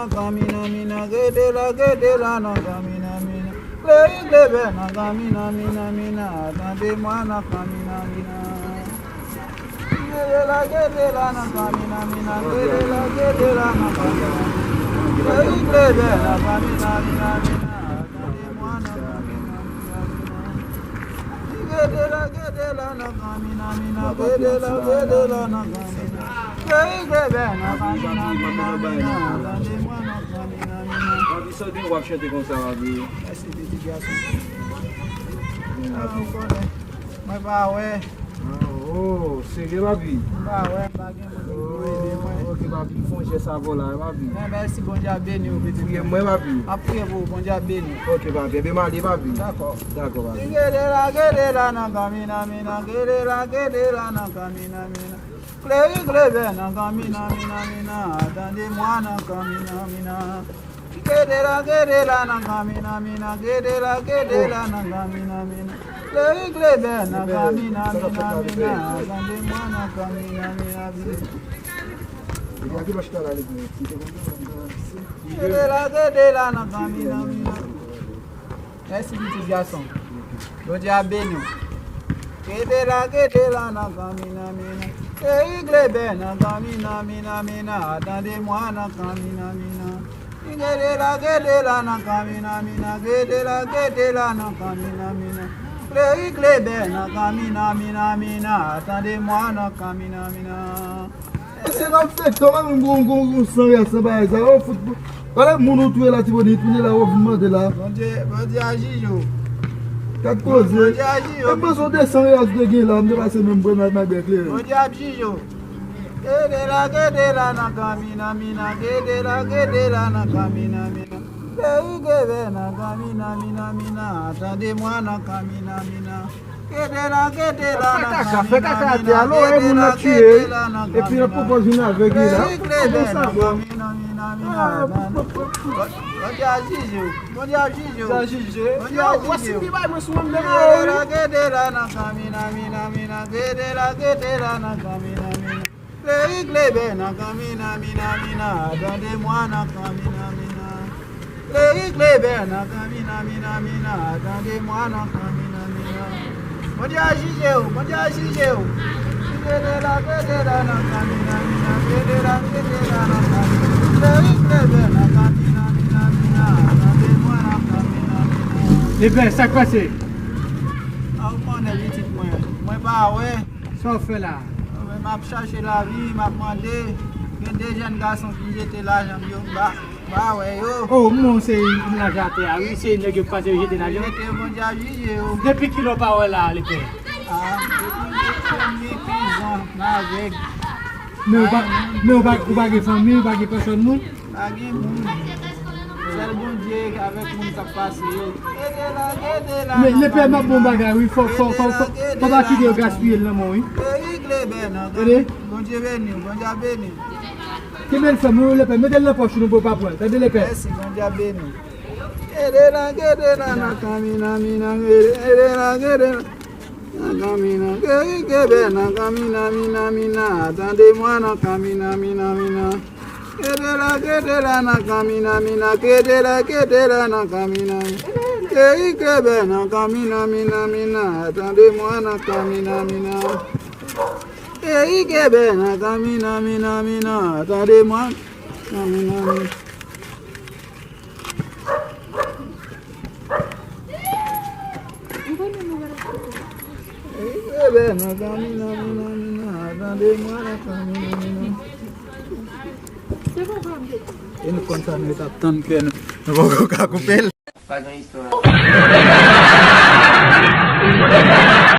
camina mina gedela na camina mina lebe na camina mina attendez-moi na camina mina gedela na camina mina gedela na camina lebe na camina mina attendez-moi na camina gedela na camina mina gedela na camina Só tem um guache de conservador. Mas vai, Oh, segui la vie. vai, Oh, que va bien foncer essa bola, va bien. merci, bon dia béni, au petit. Priez moi va bien. Après vous, bon dia béni. Ok, va bien. Bien mal, va bien. D'accord. D'accord, va bien. Gedela na camina mina, gedela na camina mina. Clé na camina mina, attendez-moi na camina mina. Gedela na camina mina, gedela na camina mina. Clé na camina mina, attendez-moi na camina mina. Aqui vai estar ali. Gedela na camina mina. Esse petit garçon. Bon dia béni. Gedela na camina mina. Glebe na camina mina, attendez-moi na camina mina. Gedela na camina mina, gedela na camina mina. Glebe na camina mina, attendez-moi na camina mina. Você não fez tomar um sangue essa base, o futebol. Olha o mundo tu ela tipo bonito, né lá o mundo lá. Bom dia Gigi. 14. Bom dia Gigi. Eu passo de sangue as de guin lá, me vai ser mesmo na bem claro. Bom dia Gigi. Gedela na camina mina, gedela na camina mina. Glebe na camina mina, attendez-moi na camina mina. Gedela na Café cacate, alô, é muito tué. E puis la proposition avec lui là. Glebe na camina mina. Bom dia Gigi. Bom dia Gigi. Ça Gigi. Bom dia Voici Gigi. qui va me souvent Gedela na camina mina, gedela na camina mina. Glebe na camina mina, attendez-moi na camina mina. Glebe na camina mina, attendez-moi na camina mina. Bom dia Gigi, bom dia Gigi. Gedela na camina mina, gedela na camina. Glebe na camina mina, attendez-moi na camina mina. Les pères, ça quoi c'est? Ah, on est petit moi pas ouais. Ça on fait là. M'a cherché la vie, m'a demandé. Il y a des jeunes garçons qui étaient là, j'aime bien. Bah ouais, yo. Oh, mon c'est une nagate. Ah oui, c'est une nègre passée j'étais là. J'étais bon dia juge, yo. Depuis qu'il n'a pas là, les pères. Ah, depuis prison, avec. Mais on va pas famille, on va pas personne monde. Bagay moun. C'est le bon Dieu avec moun qui passe, yo. Mais les pères m'a bon bagage, oui, faut pas quitter le gaspiller là, moi, oui. Bon Dieu béni, bon Dieu béni. Qui belle femme, les pères, mettez la poche, nous ne pouvons pas prendre. T'as les pères. Merci, bon Dieu béni. Gedela na camina mina, gedela. Camina, camina mina, attendez-moi na camina mina. Gedela na camina mina, gedela na camina. Gedela na camina mina, attendez-moi na camina mina. Gedela na camina mina, attendez-moi camina mina. Na camina mina, attendez-moi na camina mina. E não conta não tá tão pequeno. Eu vou colocar com pele. Faz uma história.